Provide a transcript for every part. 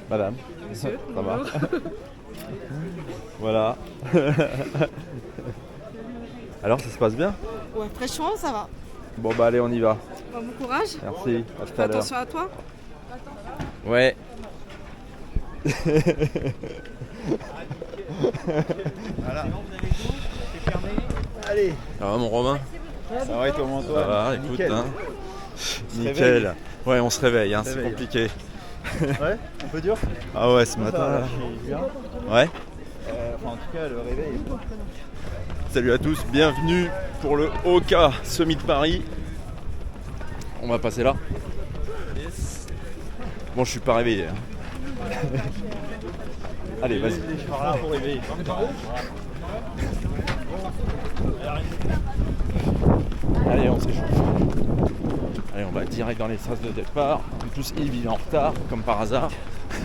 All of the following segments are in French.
Madame, Monsieur, ça va? bonjour. Voilà. Alors, ça se passe bien? Ouais, franchement, ça va. Bon, bah allez, on y va. Bon courage. Merci, à tout Fais à l'heure. attention à toi. Ouais. Voilà. Allez. Ça va, mon Romain? Ça va et toi, mon Ça Antoine? va, écoute, Nickel. hein. se Nickel. réveille. Ouais, on se réveille, hein, On se c'est réveille. compliqué. Ouais, un peu dur. Ah ouais, ce Ça va, matin. là, là. je suis bien. Ouais. Enfin, en tout cas, le réveil. Salut à tous, bienvenue pour le OK Summit de Paris. On va passer là. Bon, je suis pas réveillé. Hein. Allez, vas-y. Je pars là pour réveiller. Allez, on s'échauffe. Allez, on va direct dans les sas de départ. En plus, Yves, il est en retard, comme par hasard. Donc,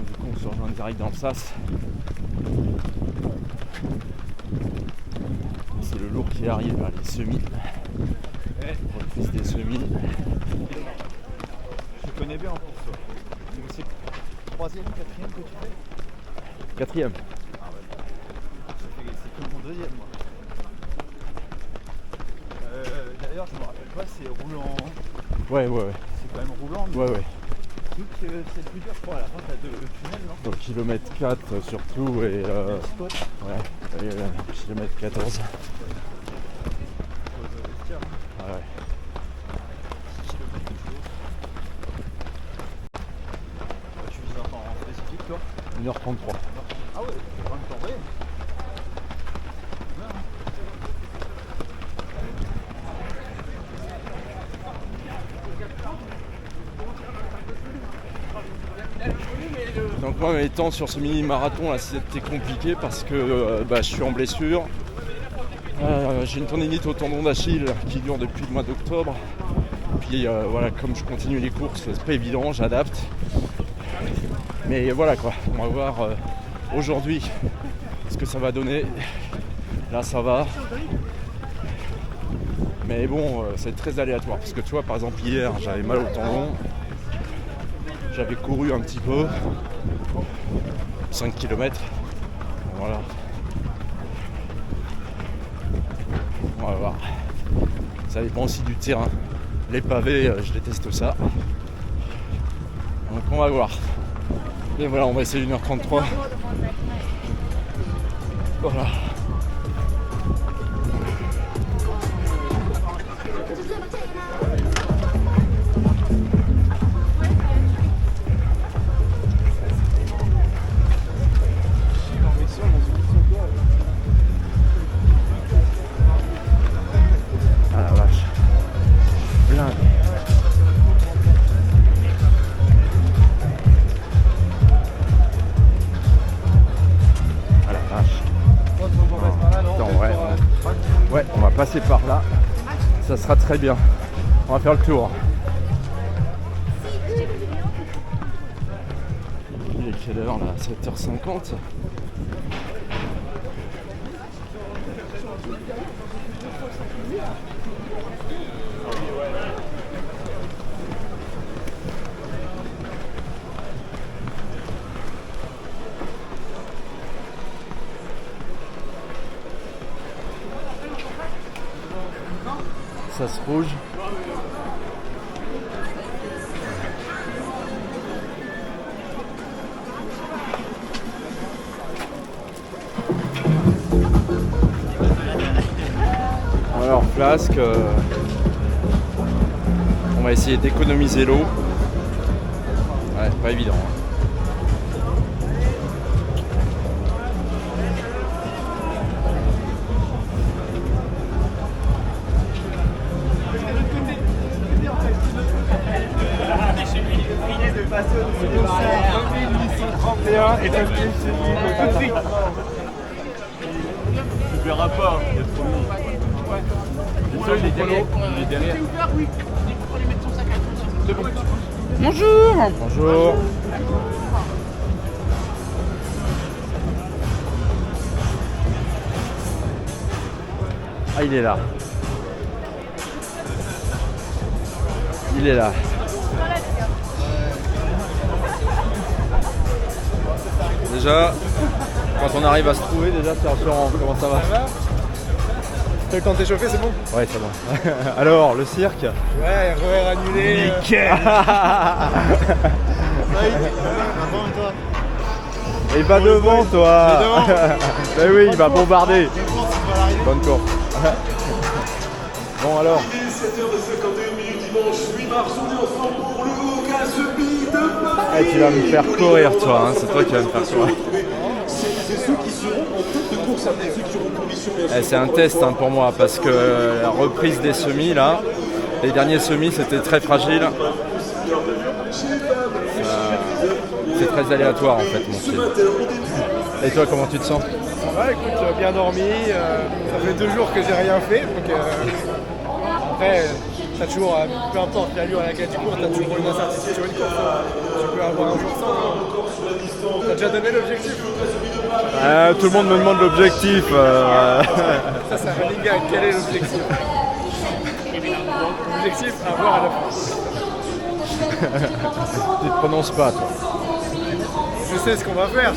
du coup, on se rejoint direct dans le sas. C'est le lourd qui arrive, là, les semis. Reprise des semis. Je connais bien en course. Toi. Donc, c'est 3e, 4e que tu fais? 4e. Ah ouais. C'est que mon 2e, moi. D'ailleurs, je me rappelle pas, c'est roulant. Ouais, ouais, ouais. C'est quand même roulant. Mais Ouais, ouais. vu que c'est le plus dur, je crois, à la fin, t'as 2 tunnels, non? Donc, kilomètre 4 surtout et. Spot. Ouais, et, kilomètre 14. Ah ouais. Tu vises un temps spécifique, toi? 1h33. Ah ouais, c'est vraiment le temps vrai. Donc moi mes temps sur ce mini-marathon là c'était compliqué parce que je suis en blessure. J'ai une tendinite au tendon d'Achille qui dure depuis le mois d'octobre. Puis voilà, comme je continue les courses, c'est pas évident, j'adapte. Mais voilà quoi, on va voir aujourd'hui ce que ça va donner. Là ça va. Mais bon, c'est très aléatoire parce que tu vois par exemple hier j'avais mal au tendon. J'avais couru un petit peu, 5 km, voilà. On va voir. Ça dépend aussi du terrain. Les pavés, je déteste ça. Donc on va voir. Et voilà, on va essayer 1h33. Voilà. Ah la vache. Blindé. Ah la vache. Attends, ouais, on va passer par là. Ça sera très bien. On va faire le tour. Il est quelle heure là? 7h50. Ça se rouge. Alors flasque, on va essayer d'économiser l'eau. Ouais, pas évident. Hein. Et t'as fait tout de suite. Tu verras pas, il y a trop de monde. Il est derrière. Il est derrière. Bonjour. Bonjour. Ah, il est là. il est là. Déjà, quand on arrive à se trouver, déjà c'est rassurant. Comment ça va? T'as eu le temps de t'échauffer, c'est bon? Ouais, c'est bon. Alors, le cirque? Ouais, RER annulé. Nickel. Il va devant, toi. Ben oui, il va bombarder. Bonne course. Bon alors. 17h51 dimanche 8 mars, on est ensemble pour le Caucase Speed. Eh, tu vas me faire courir, toi, hein. C'est toi qui vas me faire courir. C'est ceux qui seront en tête de course, ceux qui seront en condition. C'est un test hein, pour moi parce que la reprise des semis là, les derniers semis c'était très fragile. C'est très aléatoire en fait mon style. Et toi comment tu te sens? Ça va, écoute, bien dormi. Ça fait 2 jours que j'ai rien fait. Donc après, t'as toujours, peu importe l'allure à laquelle tu cours, t'as toujours une incertitude sur une course. Tu peux avoir un jour sans. T'as déjà donné l'objectif? Tout le monde me demande l'objectif. Ça, c'est un running gag. Quel est l'objectif? L'objectif, avoir à la fin. Tu te prononces pas toi. Je sais ce qu'on va faire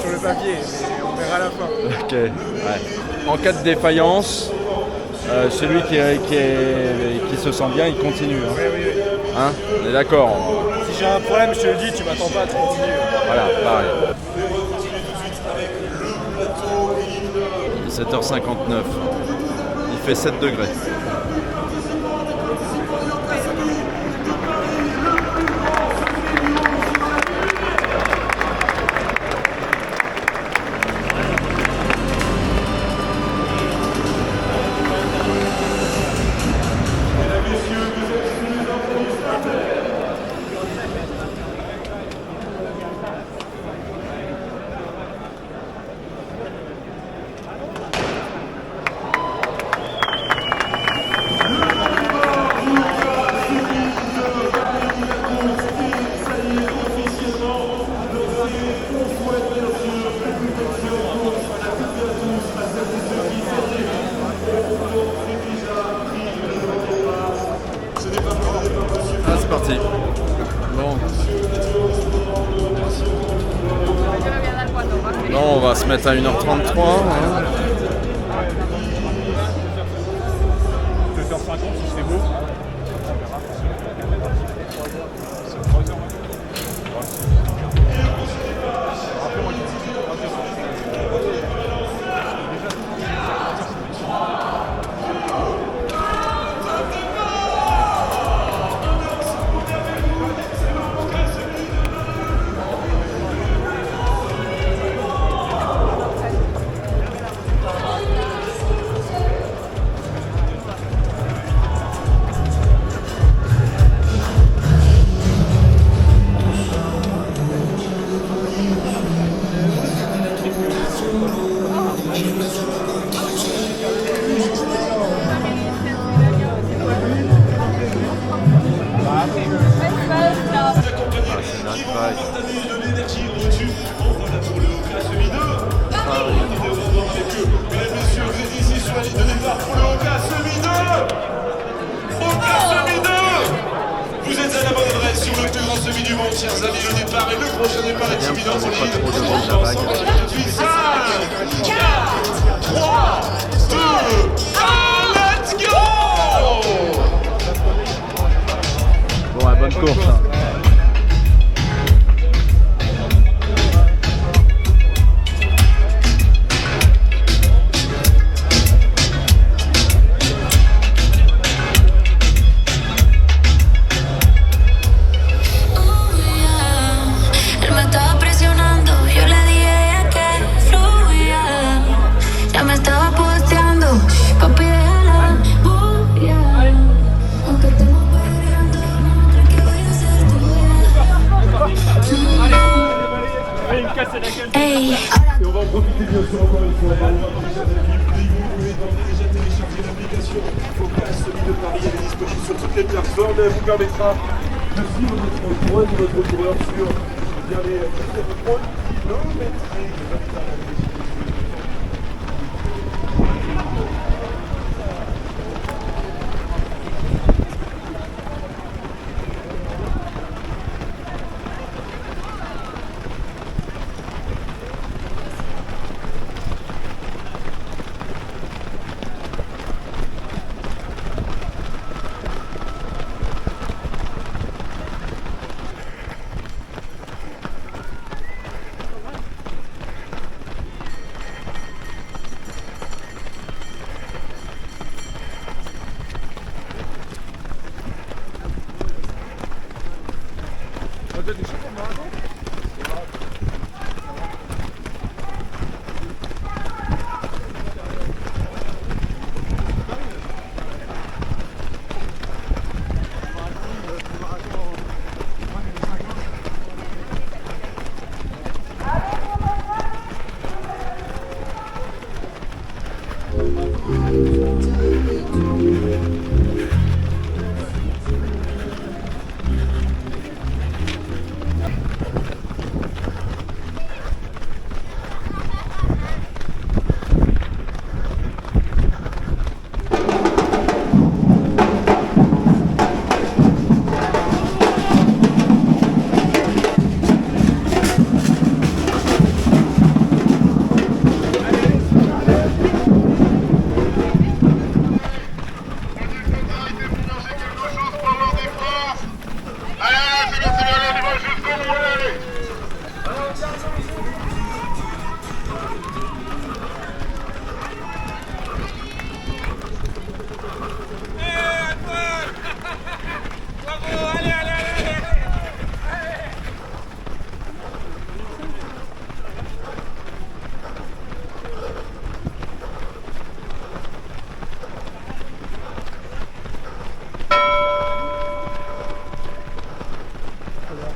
sur le papier, mais on verra à la fin. Ok. Ouais. En cas de défaillance, celui qui se sent bien, il continue. Hein. Oui. Hein, on est d'accord. Si j'ai un problème, je te le dis, tu m'attends pas, tu continues. Voilà, pareil. 17h59. Il fait 7 degrés. C'est parti. Bon. Non, on va se mettre à 1h33. Hein. 2h50 si c'est beau. Chers amis, le départ et le prochain départ est imminent pour les 5, 4, 3, 2, 1, let's go! Bon, bonne course. Hein. Hey. Et on va en profiter bien sûr encore une fois. Vous pouvez déjà télécharger l'application Focus, celui de Paris, elle est disponible sur toutes les plateformes. Elle vous permettra de suivre notre coureur sur les kilométriques de notre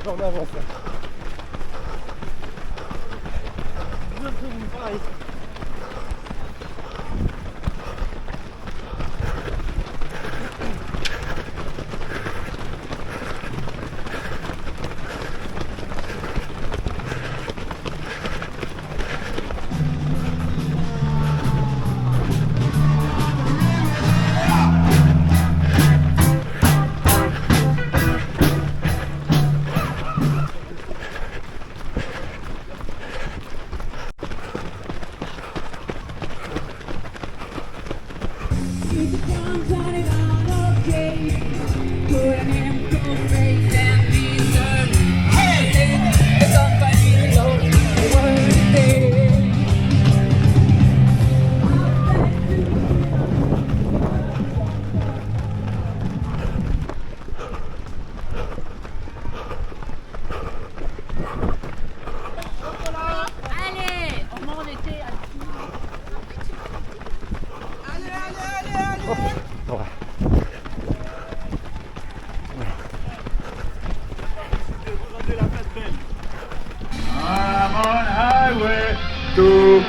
En avance là. Pareil. I'm on highway to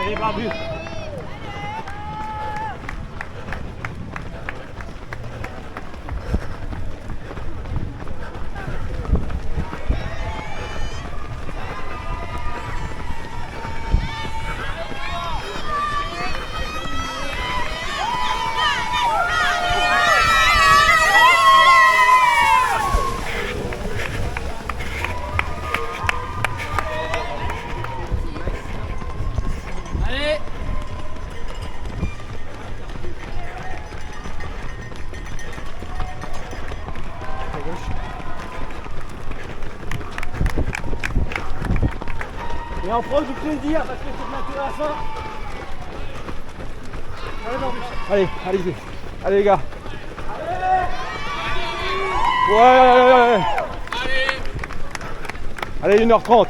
Allez, Barbu. Et on prend du plaisir parce que c'est bientôt la fin. Allez, allez-y. Allez les gars. Ouais. Allez, 1h30.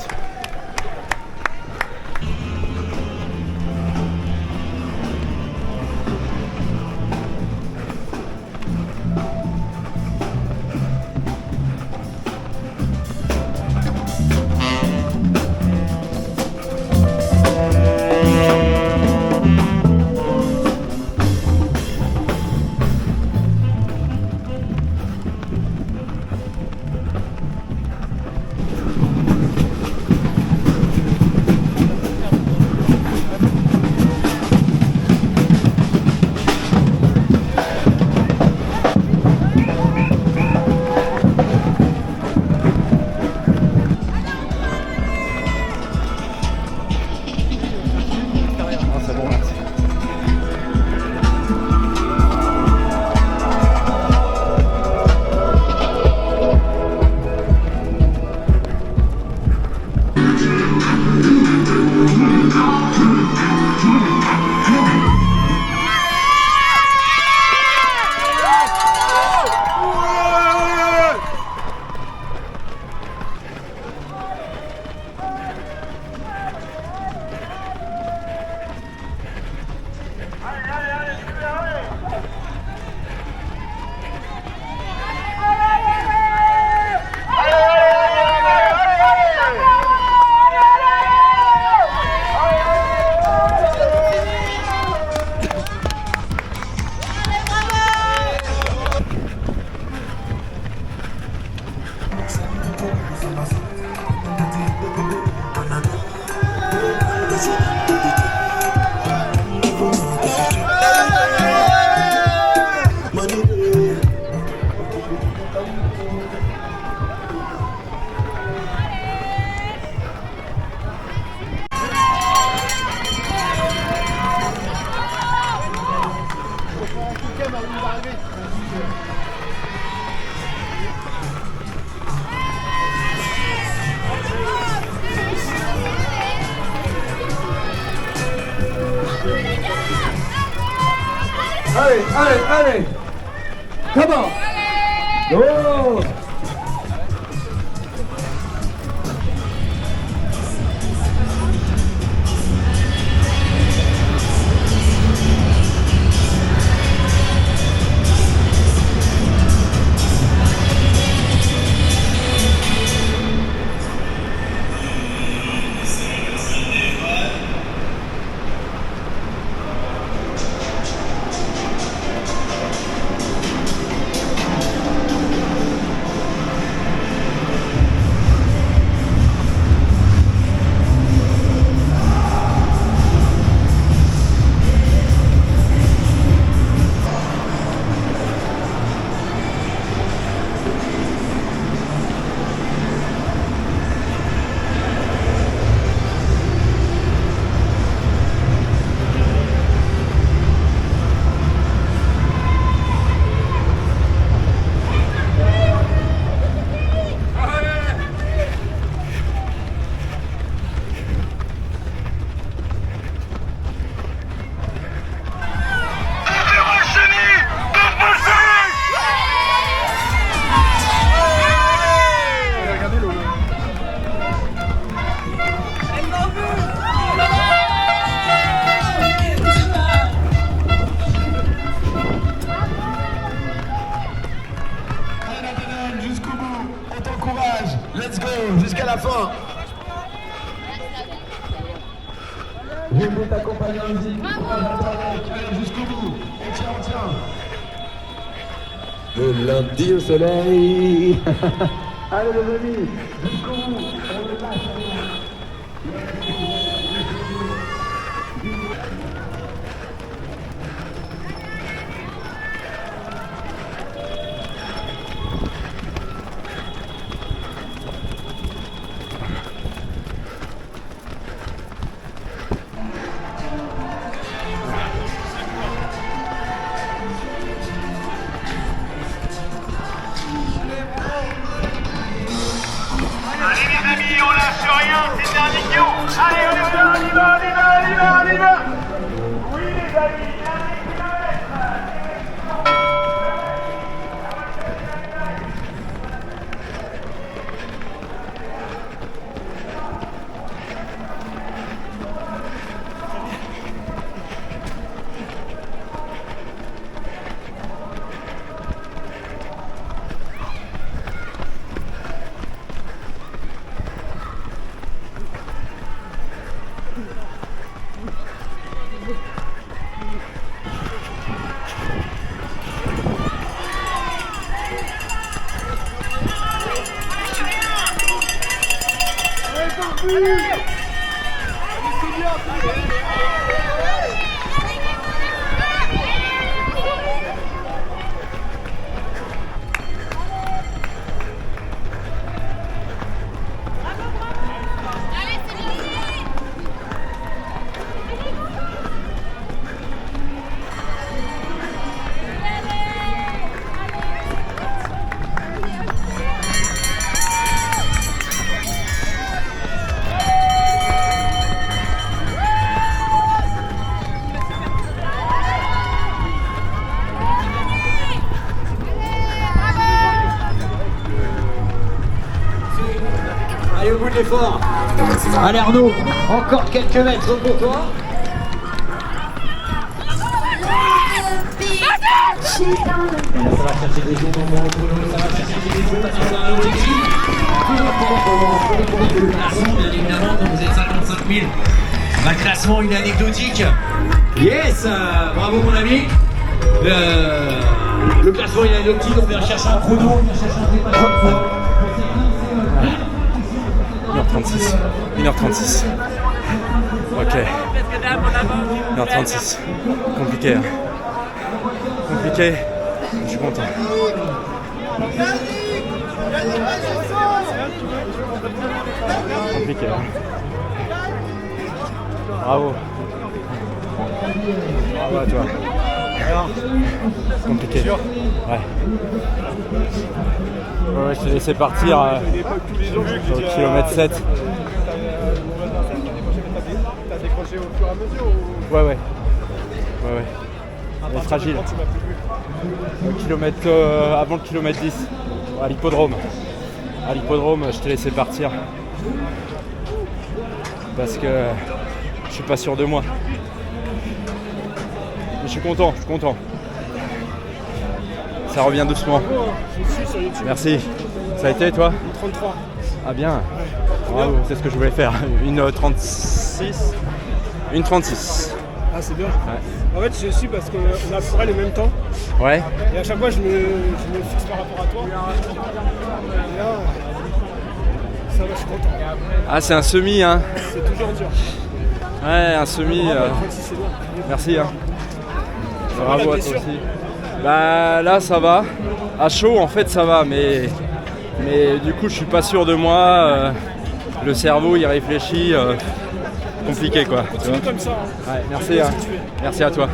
Allez, come on, go. Vous êtes accompagné en musique. Jusqu'au bout. On tient. Le lundi au soleil. Allez les amis, jusqu'au bout. On est là. On lâche rien, c'est un idiot. Allez, on y va. Oui, les amis, 1 kilomètre. Allez, au bout de l'effort. Allez Arnaud, encore quelques mètres pour toi. Ça va chercher des jours, ça va chercher des jours, parce qu'on a un objectif. Le classement, bien évidemment, donc vous êtes 55 000. Le classement, il est anecdotique. Yes, bravo mon ami. Le classement, il est anecdotique, on vient chercher un chrono, on vient chercher un dépassement. 1h36. 1h36. Ok. 1h36. Compliqué. Hein. Compliqué. Je suis content. Compliqué. Hein. Bravo. Bravo à toi. Compliqué. Ouais. Ouais, je t'ai laissé partir au kilomètre 7. T'as décroché au fur et à mesure ou... Ouais. Elle est fragile. Avant le kilomètre 10, à l'hippodrome. À l'hippodrome, je t'ai laissé partir. Parce que je suis pas sûr de moi. Mais je suis content. Ça revient doucement. Merci. Ça a été toi ? 33. Ah bien. Bravo, c'est ce que je voulais faire. Une 36. Une 36. Ah c'est bien. Ouais. En fait je suis parce qu'on a à peu près le même temps. Ouais. Et à chaque fois je me fixe par rapport à toi. Et là, ça va, je suis content. Ah c'est un semi hein. C'est toujours dur. Ouais, un semi. 36 c'est bien. Merci hein. Bravo à toi aussi. Bah là ça va. À chaud en fait ça va, mais du coup je suis pas sûr de moi. Le cerveau il réfléchit. Compliqué quoi. Continue comme ça. Hein. Ouais, merci hein. Merci à toi.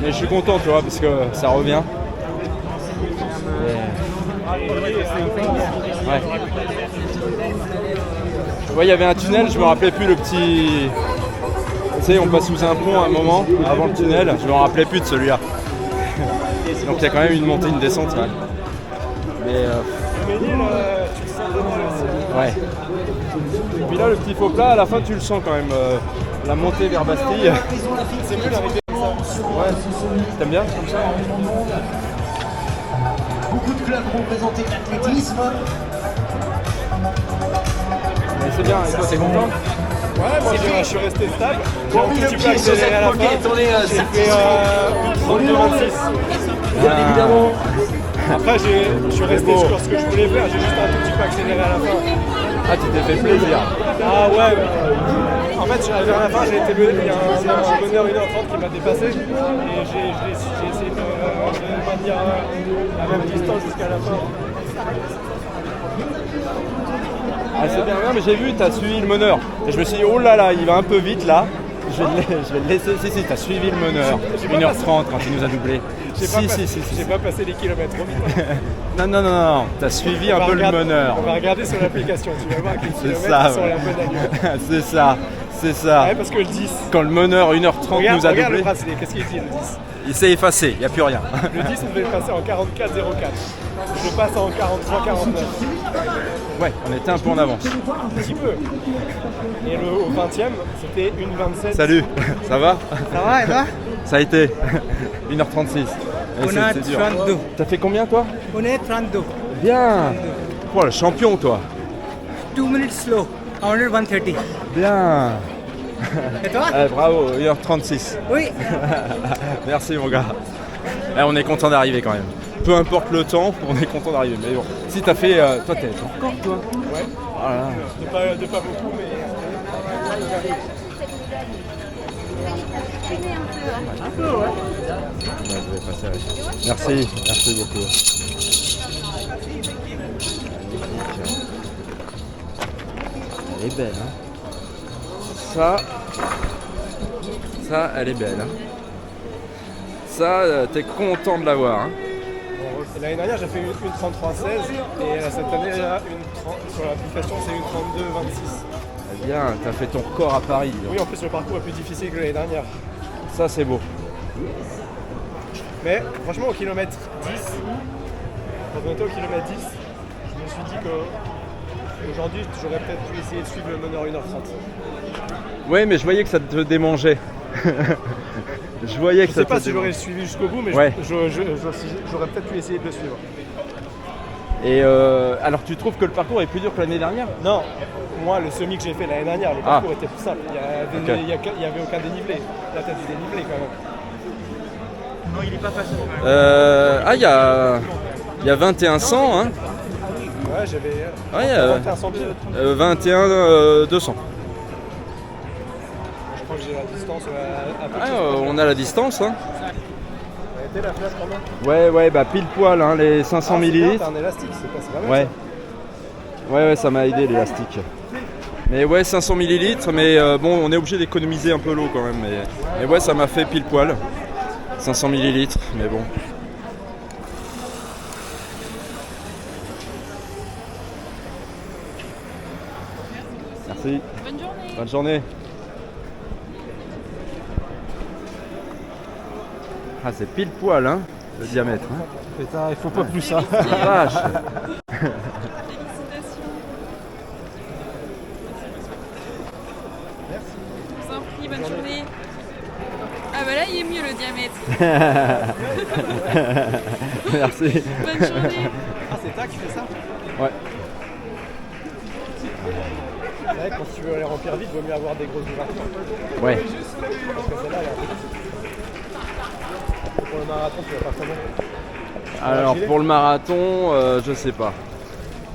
Mais je suis content tu vois parce que ça revient. Ouais. Tu vois il y avait un tunnel, je me rappelais plus le petit. Tu sais on passe sous un pont à un moment avant le tunnel, je me rappelais plus de celui-là. Donc il y a quand même une montée, une descente. Ouais. Mais ouais. Et puis là le petit faux plat à la fin tu le sens quand même. La montée vers Bastille. C'est mieux l'arrivée comme ça. Ouais. T'aimes bien comme ça? Beaucoup de clubs représentés l'athlétisme. Mais c'est bien, et toi t'es content? Ouais, moi je suis resté stable. J'ai un Pour tout le petit peu pied sur accéléré à cette la moquette, fin. on est J'ai fait 32-26. bien évidemment. Après, je suis resté sur ce que je voulais faire. J'ai juste un tout petit peu accéléré à la fin. Ah, tu t'es fait plaisir. Ah ouais, en fait, vers la fin, j'ai été il y a un bonheur 1h30 qui m'a dépassé. Et j'ai essayé de maintenir la même distance jusqu'à la fin. Ah, c'est bien, mais j'ai vu, t'as suivi le meneur. Et je me suis dit, oh là là, il va un peu vite là. Je vais le laisser. Si, t'as suivi le meneur. 1h30 quand il nous a doublé. J'ai pas passé les kilomètres trop vite. Non, t'as suivi un peu le meneur. On va regarder sur l'application, tu vas voir que les C'est kilomètres ça, sont ouais. la bonne allure. c'est ça. Ouais, parce que le 10. Quand le meneur 1h30 Regarde nous a le doublé, bracelet, qu'est-ce qu'il dit le 10? il s'est effacé, il n'y a plus rien. Le 10, on devait le passer en 44,04. Je passe en 43,49. Ouais, on était un peu en avance. Un petit peu. Et au 20e, c'était 1,27. Salut, ça va? Ça va, et toi? Ça a été 1h36. Et On a c'est dur. 32. T'as fait combien toi? On est 32. Bien. Oh, le champion toi. 2 minutes slow. Under 130. Bien. Et toi? Bravo, 1h36. Oui. Merci mon gars. On est content d'arriver quand même. Peu importe le temps, on est content d'arriver. Mais bon, si t'as fait... toi, t'es encore toi? Ouais. Voilà. De pas beaucoup, mais. Un peu, ouais. Ouais, je vais passer avec. Merci beaucoup. Elle est belle, hein. Ça, elle est belle. Hein. Ça, t'es content de l'avoir. Hein. L'année dernière, j'ai fait une 33,16 et cette année, là, sur l'application, c'est une 32,26. Eh bien, t'as fait ton record à Paris. Oui, en plus, le parcours est plus difficile que l'année dernière. Ça, c'est beau. Mais franchement, au kilomètre 10, quand on était au kilomètre 10, je me suis dit qu'aujourd'hui, j'aurais peut-être pu essayer de suivre le meneur 1h30. Ouais, mais je voyais que ça te démangeait. Je voyais que Je ça sais te pas si démangeait. j'aurais suivi jusqu'au bout, mais Ouais. j'aurais peut-être pu essayer de le suivre. Et alors, tu trouves que le parcours est plus dur que l'année dernière? Non, moi, le semi que j'ai fait l'année dernière, le parcours était plus simple. Il n'y avait aucun dénivelé. Là, t'as du dénivelé quand même. Non, il n'est pas facile. Il y a 2100, hein. Ouais, j'avais Ouais, 21 100 pieds. 21 200. Je crois que j'ai la distance à peu Ah, on a la distance, hein. Elle était la flash quand même. Ouais, bah pile poil, hein, les 500 ml. T'as un élastique, c'est pas mal. Ouais. Ouais, ça m'a aidé l'élastique. Mais ouais, 500 ml, mais bon, on est obligé d'économiser un peu l'eau quand même. Mais ouais, ça m'a fait pile poil. 500 ml, mais bon. Merci. Bonne journée. Bonne journée. Ah, c'est pile poil, hein, le diamètre. Hein. Putain, il faut pas plus ça. La vache. Je vous en prie, bonne journée. Ah bah là, il est mieux le diamètre. Merci. Bonne journée. Ah, c'est toi qui fais ça? Ouais. C'est vrai que quand tu veux aller remplir vite, il vaut mieux avoir des grosses ouvertures. Ouais. Parce que celle-là, elle est un peu petite. Pour le marathon, tu vas pas comment? Alors gilet pour le marathon, je sais pas.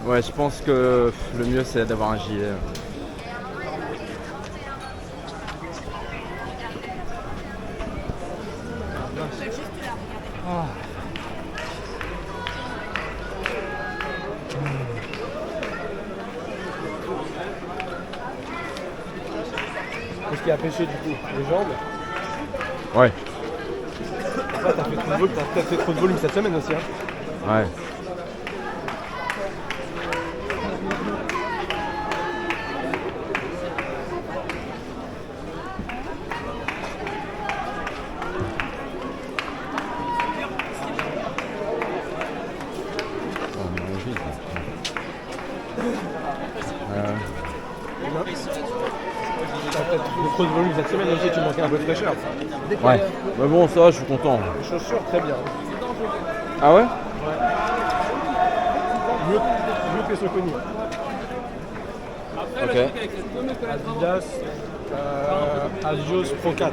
Ouais, je pense que le mieux c'est d'avoir un gilet. Qu'est-ce qui a pêché du coup? Les jambes? Ouais. Après, t'as peut-être fait trop de volume cette semaine aussi. Hein. Ouais. T'as peut-être fait trop de volume cette semaine aussi, tu manquais un peu de fraîcheur. Ouais. Mais bon, ça, je suis content. Les chaussures, très bien. Ah ouais? Mieux que les Soconi. Ok. Adidas Adios Pro 4.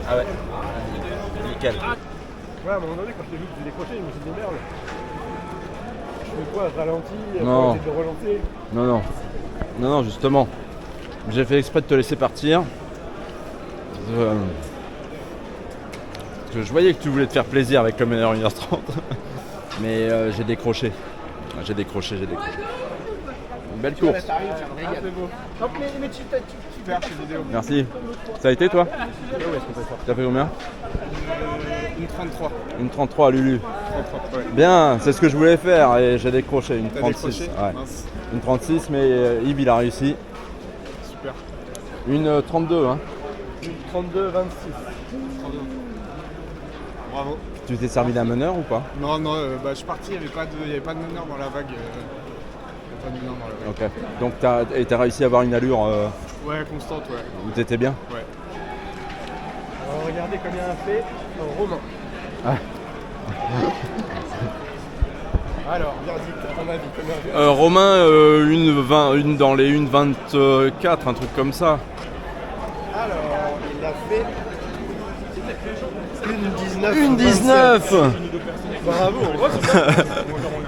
Ah ouais. Nickel. Ouais, à un moment donné, quand je t'ai vu que tu décrochais, je me suis dit merde. Je fais quoi? Je ralentis, Non. essayer de relancer. Non, non, justement. J'ai fait exprès de te laisser partir. Parce que je voyais que tu voulais te faire plaisir avec le meneur 1h30. Mais j'ai décroché. J'ai décroché. Une belle course. Merci. Ça a été toi? T'as fait combien? Une 33. Une 33 à Lulu. 33, ouais. Bien, c'est ce que je voulais faire et j'ai décroché une T'as 36. décroché? Ouais. Mince. Une 36, mais Yves il a réussi. Super. Une 32, hein. Une 32, 26. 32. Bravo. Tu t'es servi d'un meneur ou pas? Non, je suis parti, il n'y avait pas de meneur dans la vague. Il n'y avait pas de meneur dans la vague. Ok. Donc t'as réussi à avoir une allure Ouais, constante, ouais. où t'étais bien? Ouais. Alors, regardez combien a fait Romain. Ah. Alors, verdict, à ton avis, combien a fait Romain, une dans les 1,24, un truc comme ça. Alors, il a fait une 19. Une 19. Bravo, en gros, c'est ça.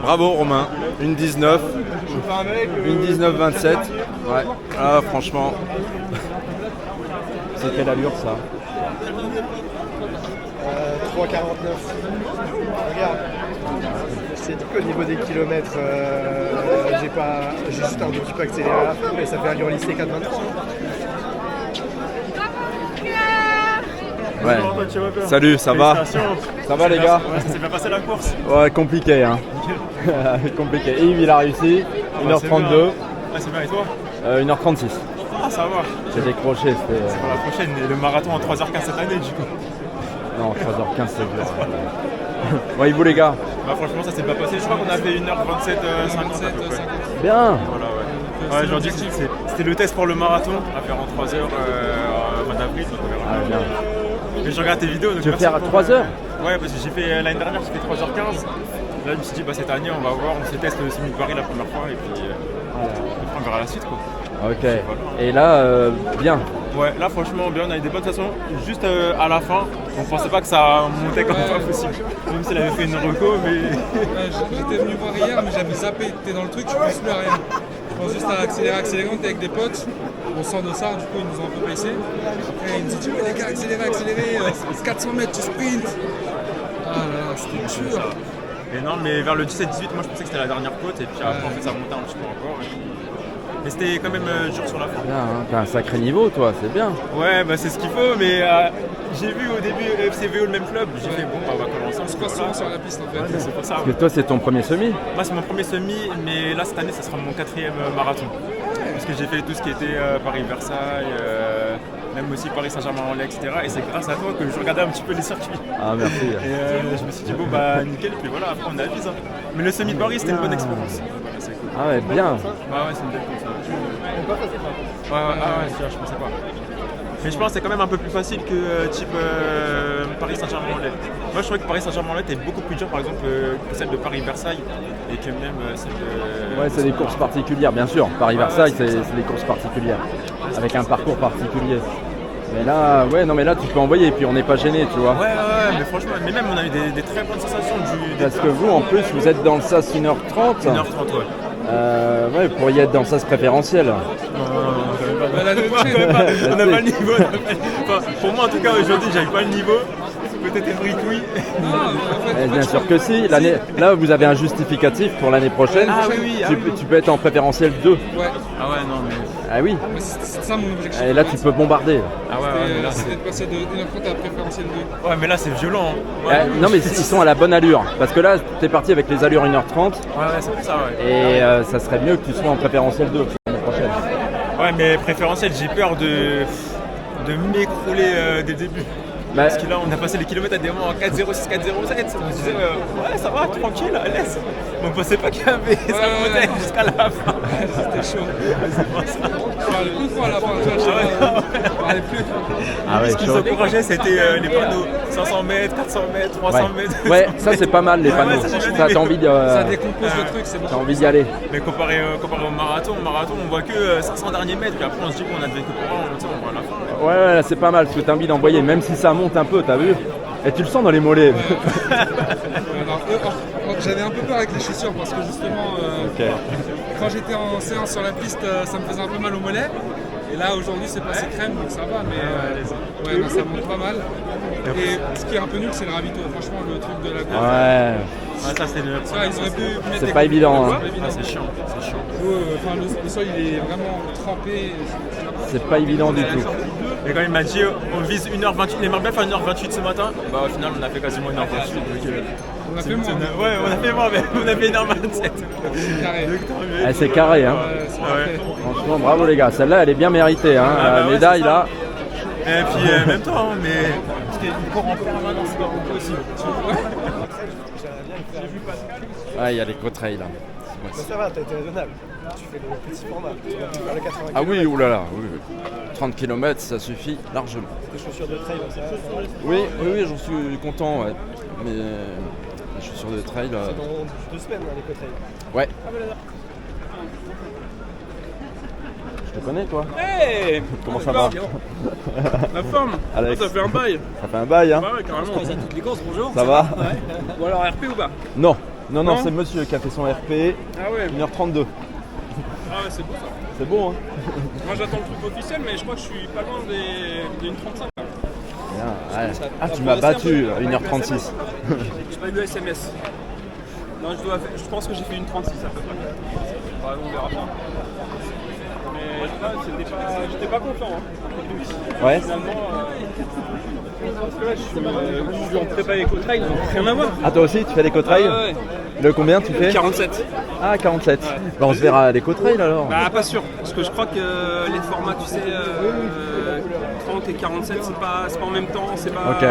Bravo Romain. Une 19. Je fais un mec. Une 19-27. Ouais. Ah franchement. C'est quelle allure ça? 3,49. Regarde. C'est dit qu'au niveau des kilomètres, j'ai juste un tout petit peu accéléré à la fin, mais ça fait allure lycée 4,23. Ouais. Salut, ça va? Ça va les gars? Ouais, ça s'est bien passé la course. Ouais, compliqué hein. Compliqué. Yves il a réussi. 1h32. Ouais, c'est bien. Et toi? 1h36. Ah, ça va. J'ai décroché, c'était. Pour la prochaine, le marathon en 3h15 cette année, du coup. Non, 3h15 c'est dur. Ouais, vous les gars? Bah, franchement, ça s'est pas passé. Je crois qu'on a fait 1h27, 50. Bien. Voilà, ouais. Ouais, aujourd'hui, c'était le test pour le marathon à faire en 3h au mois d'avril. Donc on verra. Ah, bien. Mais je regarde tes vidéos. Donc Tu veux faire à 3h? Ouais, parce que j'ai fait l'année dernière, j'ai fait 3h15. Là, je me suis dit, bah, cette année, on va voir, on se teste le semi-Paris la première fois et puis après, on verra la suite, quoi. Ok. Et là, bien. Ouais, là, franchement, bien, on a eu des bonnes façons. Juste à la fin, on pensait pas que ça montait comme pas possible. Même s'il avait fait une reco, mais. J'étais venu voir hier, mais j'avais zappé. T'es dans le truc, je pense plus à rien. Je pense juste à accélérer. On était avec des potes. On sort de ça, du coup, ils nous ont un peu baissé. Après, ils me disent, ouais, les gars, accélérez. 400 mètres, tu sprints. Ah là là, c'était dur. Et non, mais vers le 17-18, moi je pensais que c'était la dernière côte, et puis après, en fait, ça remontait un petit peu encore. Mais c'était quand même dur sur la fin. Bien, hein. T'as un sacré niveau, toi, c'est bien. Ouais, bah c'est ce qu'il faut, mais j'ai vu au début FCVO le même club, j'ai fait bon, bah on va commencer. On se passe souvent sur la piste en fait. Ouais, c'est pour ça. Parce que toi, c'est ton premier semi? Moi, c'est mon premier semi, mais là, cette année, ça sera mon 4e marathon. Parce que j'ai fait tout ce qui était Paris-Versailles, même aussi Paris-Saint-Germain-en-Laye, etc. Et c'est grâce à toi que je regardais un petit peu les circuits. Ah, merci. Et je me suis dit, bon, bah nickel, puis voilà, après on avise. Hein. Mais le semi de Paris, c'était une bonne expérience. Voilà, c'est cool. Ah ouais, bien. Bah ouais, c'est une belle course. Ouais, je pensais pas. Mais je pense que c'est quand même un peu plus facile que type Paris-Saint-Germain-en-Laye. Moi, je trouvais que Paris-Saint-Germain-en-Laye était beaucoup plus dur, par exemple, que celle de Paris-Versailles et que même celle de. Ouais, c'est des courses particulières, bien sûr. Paris-Versailles, c'est des courses particulières, avec un parcours particulier. Mais là, ouais, non, mais là, tu peux envoyer, et puis on n'est pas gêné, tu vois. Ouais, mais franchement, mais même on a eu des très bonnes sensations Parce que vous, en plus, vous êtes dans le SAS 1h30. 1h30, ouais. Ouais, vous pourriez être dans le SAS préférentiel. On n'a pas le niveau. Enfin, pour moi, en tout cas, aujourd'hui, j'avais pas le niveau. Peut-être Emric, oui. Bien sûr que si. Là, vous avez un justificatif pour l'année prochaine. Ah oui, Tu peux être en préférentiel 2. Ouais. Ah ouais, non, mais. Ah oui. C'est ça mon objectif. Et là, tu peux bombarder. Ah ouais, mais là, c'était de passer de 1h30 à préférentiel 2. Ouais, mais là, c'est violent. Hein. Ouais. Non, mais ils sont à la bonne allure. Parce que là, t'es parti avec les allures 1h30. Ouais, c'est pour ça, ouais. Et ça serait mieux que tu sois en préférentiel 2 l'année prochaine. Ouais, mais préférentiel, j'ai peur de m'écrouler dès le début. Parce que là, on a passé les kilomètres à des moments en 4,06, 4,07. On se disait, ouais, ça va, tranquille, laisse. Mais on pensait pas qu'il y avait ça montait jusqu'à la fin. C'était chaud. Je parlais plus fort à la fin, tu vois, je parlais plus. Ah ouais, Ce qui nous chaud. encourageait, c'était les panneaux 500 mètres, 400 mètres, 300 mètres. Ouais, ça c'est pas mal les panneaux. ça, j'ai bien Ça aimé. t'as envie de, Ça décompose le truc, c'est bon. t'as envie d'y aller. Mais comparé au marathon, on voit que 500 derniers mètres, puis après on se dit qu'on a devait que pour on voit la fin. Ouais, ouais, c'est pas mal ce que t'as envie d'envoyer, même si ça monte un peu, t'as vu? Et tu le sens dans les mollets. J'avais un peu peur avec les chaussures parce que justement, Ok. quand j'étais en séance sur la piste, ça me faisait un peu mal au mollet. Et là aujourd'hui c'est passé crème donc ça va, mais ouais, non, ça monte pas mal. Et ce qui est un peu nul c'est le ravito, franchement le truc de la gauche. Ouais, Ça c'est le. Ça, ils auraient pu mettre c'est des pas évident. coups, Hein. c'est pas évident. C'est chiant, c'est chiant. Enfin, le sol il est vraiment trempé. C'est pas évident du tout. Et quand il m'a dit on vise 1h28, il aimerait bien faire 1h28 ce matin, bah au final on a fait quasiment 1h28. Donc, On a fait moins. ouais, on a fait moins, mais on a fait 1h27. Carré. Ah, c'est carré, hein. C'est Ouais. parfait. Franchement, bravo les gars. Celle-là, elle est bien méritée. Hein. Ah, bah La ouais, médaille c'est ça. là. Et puis même temps, hein, mais parce qu'il court en permanence, c'est pas possible. Ah, il y a les co-trails là. Mais ça va, t'as été raisonnable. Tu fais le petit format. Tu vas plus faire le 80 Ah oui, km. oulala, oui. 30 km, ça suffit largement. Tes chaussures de trail, ça va. Oui, j'en suis content, ouais. Mais les chaussures de trail. C'est dans 2 semaines, hein, les co-trails. Ouais. Je te connais, toi? Hey! Comment ça va? La forme? Alex. Ça fait un bail. Ça fait un bail, hein? Bah ouais, carrément. à toutes les courses, bonjour. Ça va? Bon alors RP ou pas? Non, non, Non c'est monsieur qui a fait son RP. Ah ouais. 1h32. Ah ouais, c'est beau ça. C'est bon, hein? Moi j'attends le truc officiel, mais je crois que je suis pas loin des 1h35. Bien, ouais. Ah, tu m'as battu, 1h36. J'ai pas eu le SMS. Non, je pense que j'ai fait 1h36 à peu près. Bah, on verra bien. Mais là, j'étais pas confiant. Hein. Ouais. Finalement, parce que là, je suis en prépa éco-trail, donc rien à voir. Ah, toi aussi, tu fais les co-trails? Ah ouais. Le combien tu fais? 47. Ah, 47. Bah, on se verra à les co-trails alors. Bah pas sûr, parce que je crois que les formats, tu sais, 30 et 47, c'est pas en même temps, c'est pas... Ok.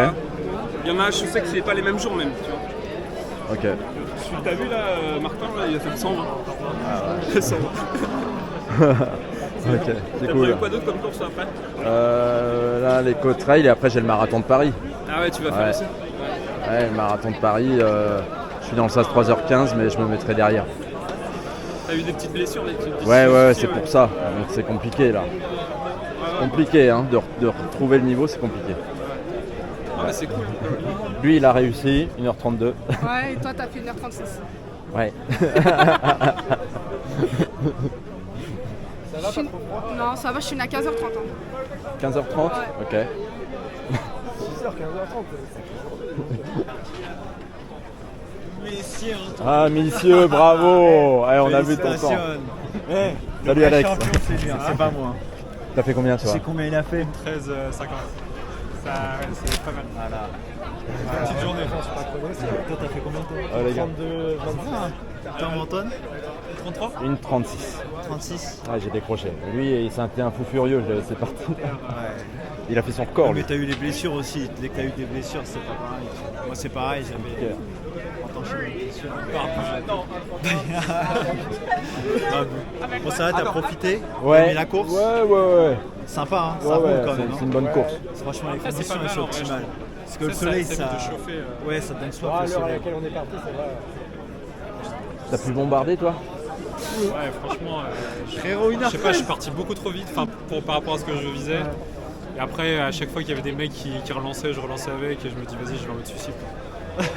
Il y en a, je sais que c'est pas les mêmes jours même, tu vois. Ok. Celui que t'as vu là, Martin, là, il a fait le 120. Ah 120. Ok, c'est T'as cool. prévu quoi d'autre comme course après? Là, les co-trails et après j'ai le marathon de Paris. Ah ouais, tu vas faire Ouais. aussi? Ouais, le marathon de Paris, je suis dans le SAS 3h15 mais je me mettrai derrière. T'as eu des petites blessures, des petites Ouais, soucis, c'est pour ça. Donc c'est compliqué là. C'est compliqué, hein, de retrouver le niveau, c'est compliqué. Ah bah c'est cool. Lui, il a réussi, 1h32. Ouais, et toi, t'as fait 1h36. Ouais. Je suis- Non, ça va, je suis née à 15h30. 15h30. Ok. 6h, 15h30. Ah, messieurs, bravo. Ouais, on a vu ton temps. Salut Alex. C'est pas moi. T'as fait combien toi? Combien il a fait 13,50. Ça, c'est pas mal. Voilà. Petite journée, je suis pas chrono. Toi, t'as fait combien toi Oh, les gars. 32, 25. T'es en Antoine 33 1h36. 36. Ouais, j'ai décroché. Lui, c'était un fou furieux, c'est parti. Il a fait son corps, lui. Mais t'as eu des blessures aussi. Dès que t'as eu des blessures, c'est pas pareil. Moi, c'est pareil, j'avais. Enchaîné les blessures. Bon, ça va, t'as profité? T'as Ouais. aimé la course? Ouais. Sympa, hein? Ça Ouais, roule ouais, quand même. c'est une bonne course. Franchement, les Après, c'est conditions pas elles sont mal, en vrai, optimales. Parce que le Ça soleil, évite ça. de chauffer, Ouais, ça donne soif À le l'heure à soleil. laquelle on est parti, ça va. T'as pu bombarder, toi? Ouais, franchement, je sais pas, je suis parti beaucoup trop vite par rapport à ce que je visais. Et après, à chaque fois qu'il y avait des mecs qui relançaient, je relançais avec et je me dis vas-y, je vais en mettre suicide.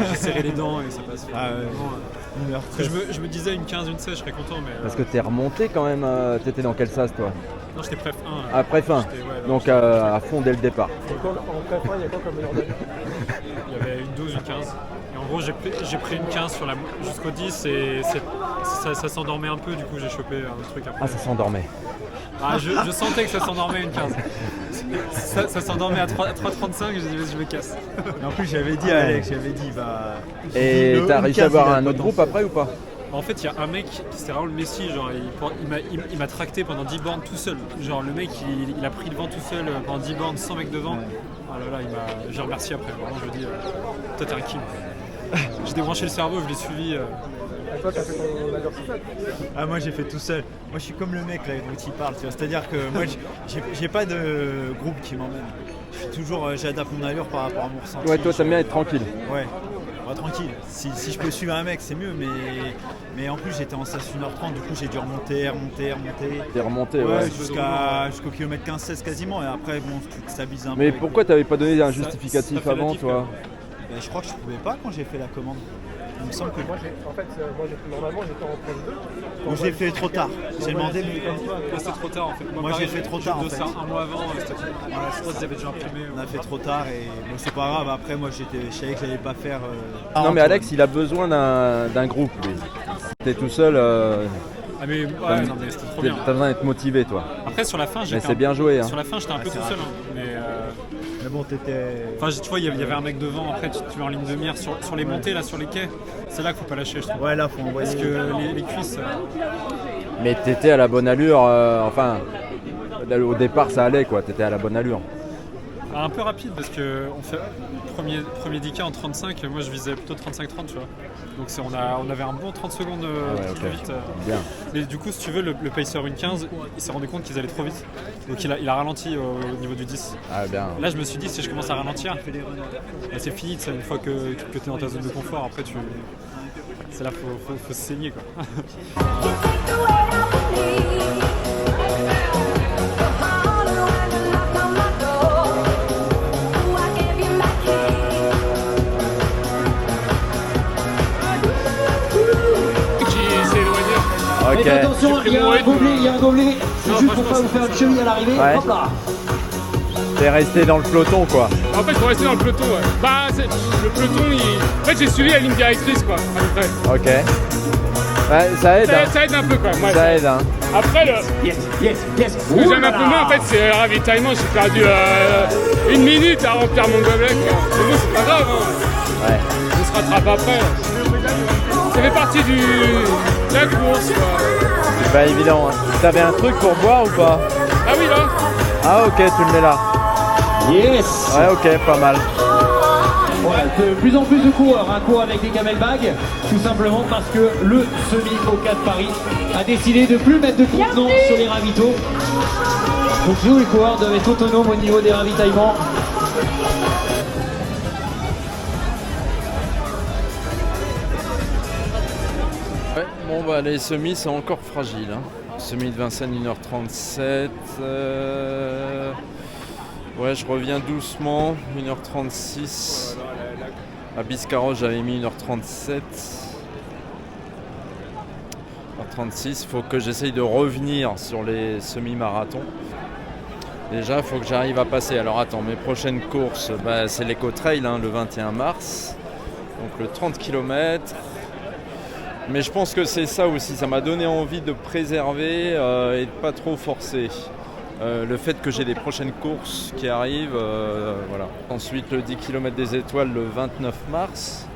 J'ai serré les dents et ça passe. Ah ouais. Vraiment, parce que je me disais une 15, une 16, je serais content. Mais, Parce que t'es remonté quand même. T'étais dans quel sas, toi? non, j'étais préf 1. Après fin. Donc à fond dès le départ. En pré-fin, il y a quoi comme heure de... Il y avait une 12, une 15. Et en gros, j'ai pris une 15 jusqu'au 10 et ça s'endormait un peu, du coup j'ai chopé un autre truc après. Ah, ça s'endormait. Ah, je sentais que ça s'endormait une 15. Ça s'endormait à 3,35 et j'ai dit vas-y, je me casse. Et en plus, j'avais dit à Alex, bah. Et t'as réussi à avoir un autre groupe après ou pas? En fait, il y a un mec qui c'était vraiment le Messi, genre il m'a tracté pendant 10 bornes tout seul. Genre le mec il a pris le vent tout seul pendant 10 bornes sans mec devant. Ah là là, j'ai remercié après. Vraiment, je lui ai dit toi t'es un king. J'ai débranché le cerveau, je l'ai suivi. Et toi, t'as fait ton allure tout seul? Ah, moi j'ai fait tout seul. Moi je suis comme le mec là dont il parle, tu vois. C'est-à-dire que moi j'ai pas de groupe qui m'emmène. Je suis toujours, j'adapte mon allure par rapport à mon ressenti. Ouais, toi t'aimes bien être tranquille. Ouais, tranquille. Si je peux suivre un mec, c'est mieux, mais en plus j'étais en station 1h30, du coup j'ai dû remonter. T'es remonté, ouais. Jusqu'au kilomètre 15-16 quasiment, et après bon, tu te stabilises un peu. Mais pourquoi t'avais pas donné un justificatif avant, toi? Ben, je crois que je pouvais pas quand j'ai fait la commande. Il me semble que Normalement j'étais en presse 2. moi j'ai fait trop tard. J'ai demandé, mais C'était trop tard en fait. Moi, j'ai fait trop tard, en fait. Un mois avant, je crois qu'ils avaient déjà imprimé. on a fait trop tard et bon, c'est pas grave. Après, moi je savais que j'allais pas faire. Non, mais Alex, il a besoin d'un groupe, lui. T'es tout seul. Ah mais, ouais, non, mais c'était trop bien. T'as besoin d'être motivé, toi. Après sur la fin, Mais c'est bien joué. Hein. Sur la fin, j'étais un peu tout seul. Hein, mais bon, t'étais. Enfin, tu vois, il y avait un mec devant. Après, tu es en ligne de mire sur les montées, là, sur les quais. C'est là qu'il faut pas lâcher, je trouve. Ouais, là, faut envoyer. Parce que les cuisses. Mais t'étais à la bonne allure. Enfin, au départ, ça allait, quoi. T'étais à la bonne allure. Un peu rapide parce que on fait premier 10K en 35, moi je visais plutôt 35-30, tu vois. Donc on avait un bon 30 secondes plus vite. Bien. Mais du coup, si tu veux, le pacer 1.15, il s'est rendu compte qu'ils allaient trop vite. Donc il a ralenti au niveau du 10. Ah, bien. Là, je me suis dit, si je commence à ralentir, bah, c'est fini, une fois que tu es dans ta zone de confort, après c'est là faut se saigner, quoi. Ok. Faites attention, il y a un gobelet, c'est juste pour pas vous faire une cheville à l'arrivée. Ouais. Hop là. T'es resté dans le peloton, quoi. En fait, faut rester dans le peloton, ouais. Bah, le peloton, En fait, j'ai suivi la ligne directrice, quoi, à peu près. Ok. Ouais, ça aide. Ça aide un peu, quoi. Ouais, ça aide, hein. Après, ce que j'aime un peu moins, en fait, c'est le ravitaillement. J'ai perdu 1 minute à remplir mon gobelet, quoi. Mais bon, c'est pas grave, hein. Ouais. On se rattrape après. Ça fait partie de la course, quoi. C'est pas évident, hein. T'avais un truc pour boire ou pas? Ah oui, là. Ah, ok, tu le mets là. Yes. Ouais, ok, pas mal. Voilà, de plus en plus de coureurs, un cours avec des camelbags, tout simplement parce que le semi-Oka de Paris a décidé de plus mettre de contenants sur les ravitaux. Donc nous, les coureurs doivent être autonomes au niveau des ravitaillements. Ouais, bon bah les semis sont encore fragiles. Hein. Semi de Vincennes 1h37. Ouais, je reviens doucement, 1h36. À Biscarrosse, j'avais mis 1h37. 1h36, il faut que j'essaye de revenir sur les semi-marathons. Déjà, il faut que j'arrive à passer. Alors attends, mes prochaines courses, bah, c'est l'Eco-Trail, hein, le 21 mars. Donc le 30 km. Mais je pense que c'est ça aussi, ça m'a donné envie de préserver et de pas trop forcer. Le fait que j'ai des prochaines courses qui arrivent, voilà. Ensuite le 10 km des étoiles le 29 mars.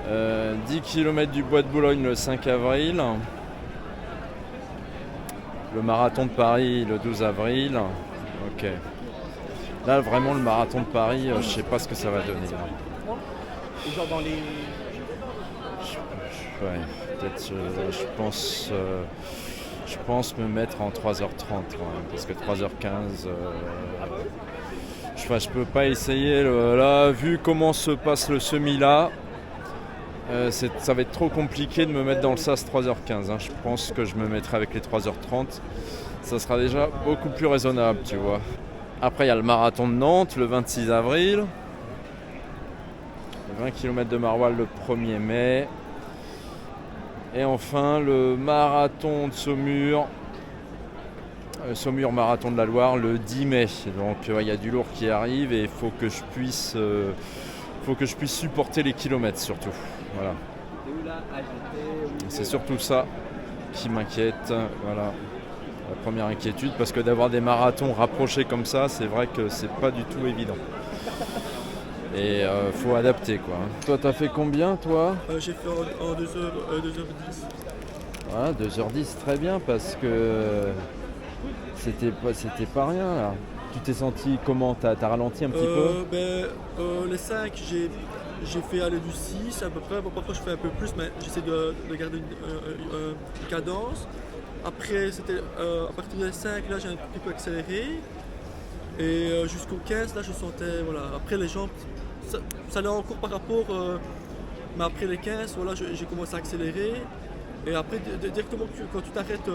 10 km du Bois de Boulogne le 5 avril. Le marathon de Paris le 12 avril. Ok. Là vraiment le marathon de Paris, je sais pas ce que ça va donner. Genre dans les. Ouais, peut-être je pense me mettre en 3h30 parce que 3h15 je peux pas essayer là vu comment se passe le semi là ça va être trop compliqué de me mettre dans le sas 3h15 hein. Je pense que je me mettrai avec les 3h30, ça sera déjà beaucoup plus raisonnable, tu vois. Après il y a le marathon de Nantes le 26 avril, 20 km de Maroilles le 1er mai. Et enfin le marathon de Saumur, Saumur marathon de la Loire le 10 mai. Donc il y a du lourd qui arrive et il faut que je puisse supporter les kilomètres surtout. Voilà. C'est surtout ça qui m'inquiète. Voilà. La première inquiétude, parce que d'avoir des marathons rapprochés comme ça, c'est vrai que c'est pas du tout évident. Et faut adapter quoi. Toi t'as fait combien toi? J'ai fait en 2h10. Voilà, 2h10 très bien parce que c'était pas rien là. Tu t'es senti comment? T'as ralenti un petit peu? Les 5 j'ai fait aller du 6 à peu près. Bon, parfois je fais un peu plus, mais j'essaie de garder une cadence. Après, c'était à partir des 5, là j'ai un petit peu accéléré. Et jusqu'au 15, là je sentais, voilà. Après les jambes, ça allait encore par rapport, mais après les 15, voilà, j'ai commencé à accélérer. Et après, directement, quand tu t'arrêtes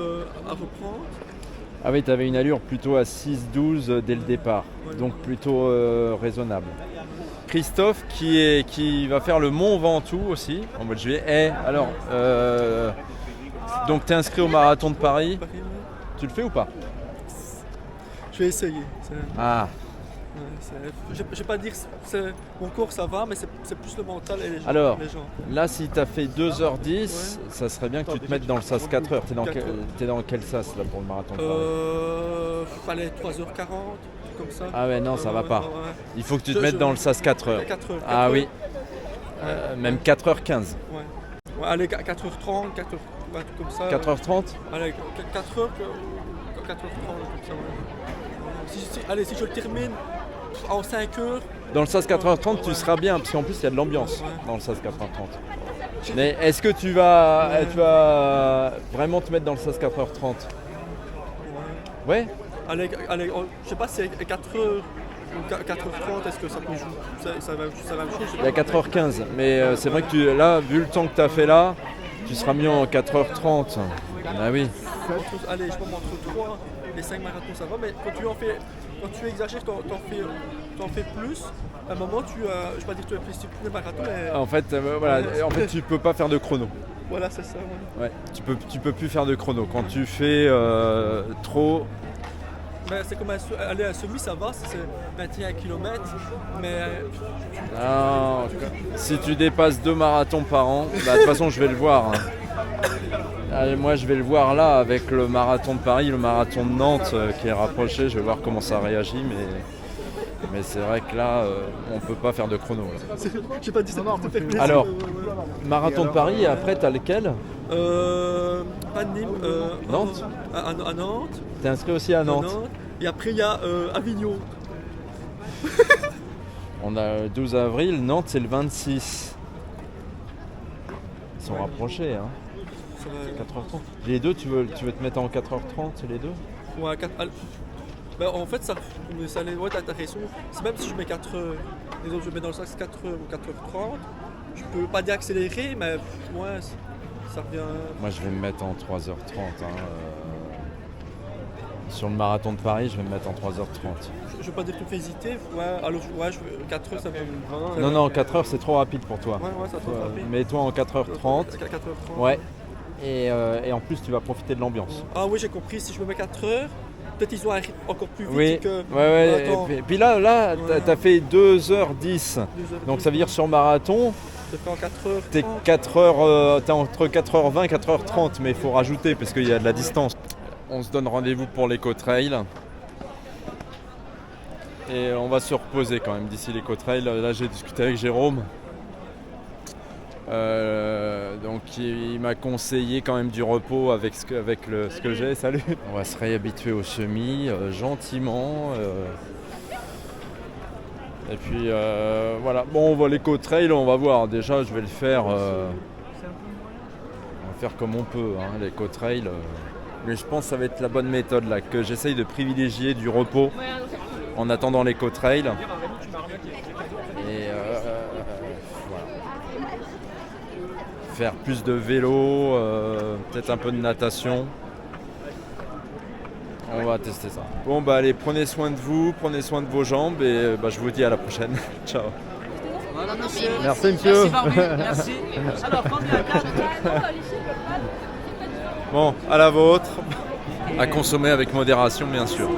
à reprendre. Ah oui, tu avais une allure plutôt à 6-12 dès le départ, donc plutôt raisonnable. Christophe qui va faire le Mont Ventoux aussi en mois de juillet. Alors, donc tu es inscrit au marathon de Paris. Tu le fais ou pas? Je vais essayer. Ah. Je ne vais pas dire que mon corps ça va, mais c'est plus le mental et les gens. Alors, là si tu as fait 2h10, ça serait bien que tu te mettes dans le SAS 4h. T'es dans quel SAS là pour le marathon de Paris? Fallait 3h40, comme ça. Ah ouais, non, ça va pas. Il faut que tu te mettes dans le SAS 4h. Ah oui. Même 4h15. Ouais, allez, 4h30, 4h, un truc comme ça. 4h30 Allez, 4h30, comme ça, ouais. Allez, si je le termine en 5 heures. Dans le SAS 4h30, tu seras bien, parce qu'en plus, il y a de l'ambiance dans le SAS 4h30. Mais est-ce que tu vas vraiment te mettre dans le SAS 4h30? Ouais. Allez, je sais pas si c'est 4h ou 4h30, est-ce que ça peut jouer? Ça va me changer. Il y a 4h15, mais c'est vrai que là, vu le temps que tu as fait là, tu seras mieux en 4h30. Ah oui. Allez, je pense entre 3 et 5 marathons, ça va, mais quand tu exagères, t'en fais plus, à un moment, je ne vais pas dire que tu investis plus les marathons, mais... En fait, en fait, tu peux pas faire de chrono. Voilà, c'est ça. Ouais, tu peux plus faire de chrono. Quand tu fais trop... Ben, c'est comme aller à semi, ça va, c'est 21 km, mais... Non, si tu dépasses 2 marathons par an, de toute façon, je vais le voir. Hein. Allez, moi, je vais le voir là avec le marathon de Paris, le marathon de Nantes qui est rapproché. Je vais voir comment ça réagit, mais c'est vrai que là, on peut pas faire de chrono. J'ai pas dit ça pour te faire plaisir. Alors, marathon de Paris, et après, t'as lequel? Pas de Nîmes. Nantes. À Nantes. T'es inscrit aussi à Nantes. Et après, il y a Avignon. On a le 12 avril, Nantes, c'est le 26. Ils sont rapprochés, hein. 4h30. Les deux, tu veux te mettre en 4h30, c'est les deux? Ouais, ben, en fait, ça ouais, t'as raison. C'est même si je mets 4 heures, les autres, je mets dans le sac 4h ou 4h30, je peux pas dire accélérer, mais ouais, ça revient. Moi, je vais me mettre en 3h30. Hein. Sur le marathon de Paris, je vais me mettre en 3h30. Je veux pas dire que tu fais hésiter. Ouais, alors, 4h, ça me 20. Non, 4h, c'est trop rapide pour toi. Ouais, ça trop rapide. Mets-toi en 4h30. 4h30. Ouais. Et en plus, tu vas profiter de l'ambiance. Ah oui, j'ai compris. Si je me mets 4h, peut-être ils ont un rythme encore plus vite. Oui, que... ouais. Et puis là t'as fait 2h10. Donc ça veut dire sur marathon, t'es 4h, t'es entre 4h20 et 4h30, mais il faut rajouter parce qu'il y a de la distance. On se donne rendez-vous pour l'Eco-Trail. Et on va se reposer quand même d'ici l'Eco-Trail. Là, j'ai discuté avec Jérôme. Donc il m'a conseillé quand même du repos avec ce que j'ai. Salut. On va se réhabituer au semi gentiment. Et puis voilà. Bon, on va l'Eco-Trail, on va voir. Déjà, je vais le faire. On va faire comme on peut, hein, l'Eco-Trail. Mais je pense que ça va être la bonne méthode là, que j'essaye de privilégier du repos en attendant l'Eco-Trail. Et voilà. Faire plus de vélo, peut-être un peu de natation. On va tester ça. Bon bah allez, prenez soin de vous, prenez soin de vos jambes et je vous dis à la prochaine. Ciao. Voilà, monsieur. Merci monsieur. Merci. Alors, combien? Bon, à la vôtre. À consommer avec modération bien sûr.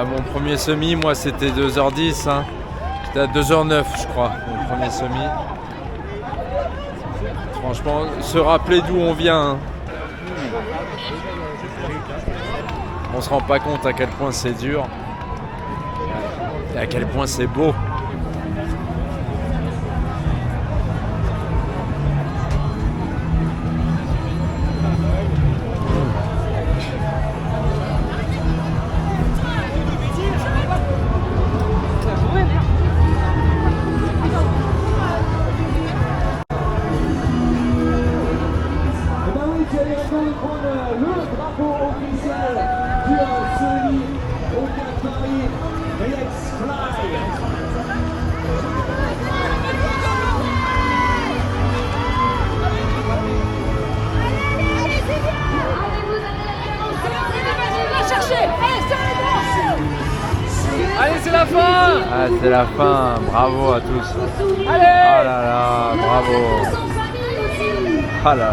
Mon premier semi, moi c'était 2h10, hein. J'étais à 2h09 je crois, mon premier semi. Franchement, se rappeler d'où on vient. Hein. On se rend pas compte à quel point c'est dur et à quel point c'est beau. c'est la fin. Ah, c'est la fin, bravo à tous. Allez. Oh là là, bravo. Ah là là.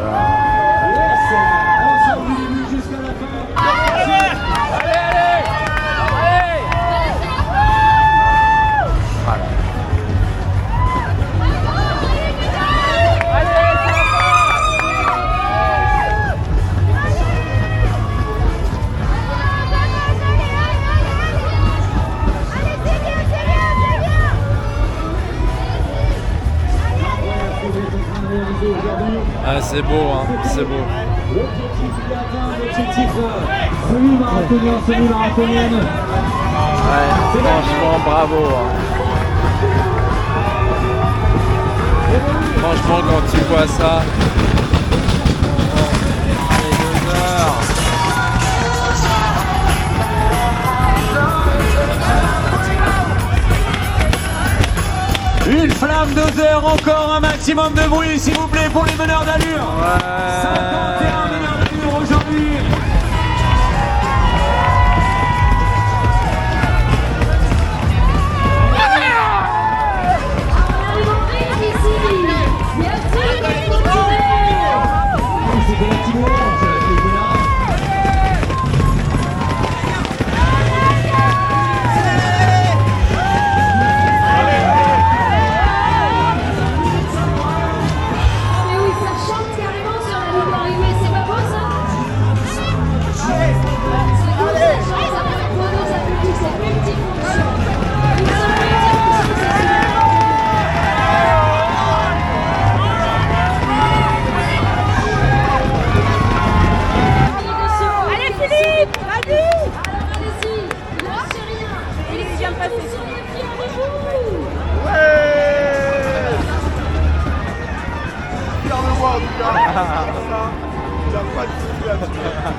Ah, c'est beau, hein, c'est beau. Ouais, franchement, bravo. Hein. Franchement, quand tu vois ça. Allez, 2 heures. Une flamme de 2 heures, encore un maximum de bruit s'il vous plaît pour les meneurs d'allure. 51 meneurs d'allure aujourd'hui.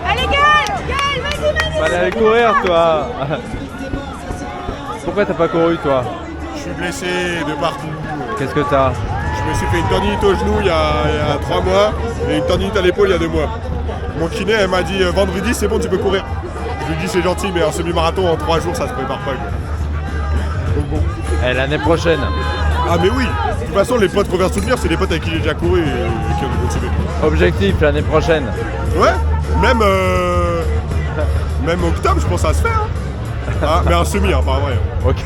Allez, Gal, vas-y. Fallait aller courir, toi. Pourquoi t'as pas couru, toi? Je suis blessé de partout. Qu'est-ce que t'as? Je me suis fait une tendinite au genou il y a 3 mois et une tendinite à l'épaule il y a 2 mois. Mon kiné, elle m'a dit vendredi, c'est bon, tu peux courir. Je lui dis c'est gentil, mais un semi-marathon en 3 jours, ça se prépare pas. Donc bon. Et l'année prochaine? Ah mais oui. De toute façon, les potes Reverse Souvenir, c'est des potes avec qui j'ai déjà couru et qui ont motivé. Objectif l'année prochaine? Ouais, même octobre, je pense à se faire. Ah, mais un semi, hein, pas vrai. Ok.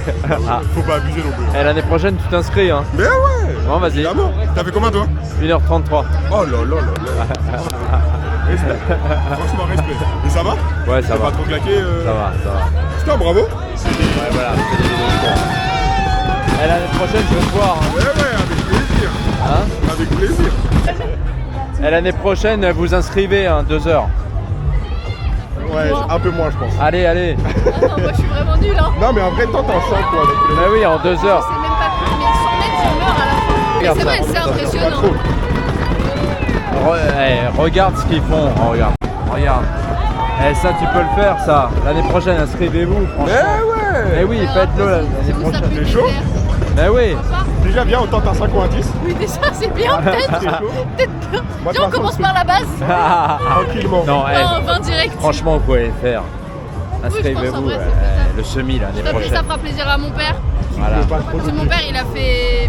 Ah. Faut pas abuser non plus. Et l'année prochaine, tu t'inscris, hein? Mais ouais. Bon, vas-y. Évidemment. T'as fait combien, toi? 1h33. Oh là là là. Respect. Franchement, respect. Et ça va? Ouais, ça va. Pas trop claqué Ça va. Putain, bravo. Ouais, voilà, c'est des vidéos de sport. Et l'année prochaine, je vais te voir. Hein. Ouais, avec plaisir. Hein? Avec plaisir. Et l'année prochaine, vous inscrivez, hein, 2 heures. Ouais, un peu moins, je pense. Allez. Ah non, moi je suis vraiment nulle. Hein. Non, mais en vrai, toi, t'es en 5 quoi. Bah oui, en 2 heures. C'est même pas plus, mais 100 mètres, je meurs à la fin. Mais c'est vrai, c'est impressionnant. Regarde ce qu'ils font. Oh, regarde. Et ça, tu peux le faire, ça. L'année prochaine, inscrivez-vous. Mais ouais. Mais oui, faites-le l'année prochaine. C'est chaud? Mais oui. Déjà, viens, on tente un 5 ou un 10. Oui, déjà, c'est bien, peut-être. Viens, on commence par la base. Tranquillement. Non, 20 direct. Franchement, vous pouvez le faire. Inscrivez-vous. Oui, le semi l'année prochaine. Ça fera plaisir à mon père. Voilà. Parce que mon père,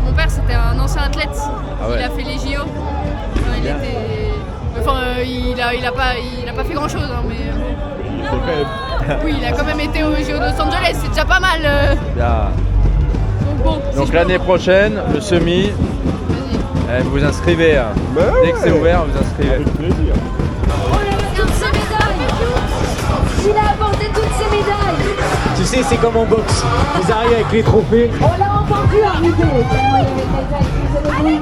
Mon père, c'était un ancien athlète. Ah ouais. Il a fait les JO. Il était. Enfin, il a pas fait grand chose, hein, mais. Oui, il a quand même été au JO de Los Angeles, c'est déjà pas mal. Bien. Donc l'année prochaine, le semi, vous inscrivez. Hein. Dès que c'est ouvert, vous inscrivez. Avec plaisir. Toutes ces médailles. Il a apporté toutes ces médailles. Tu sais, c'est comme en boxe. Vous arrivez avec les trophées. On l'a encore vu arriver. Tellement il y avait des médailles qui faisaient le bruit.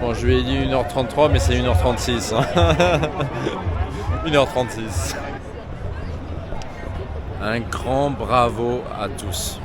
Bon, je lui ai dit 1h33, mais c'est 1h36. Hein. 1h36. Un grand bravo à tous.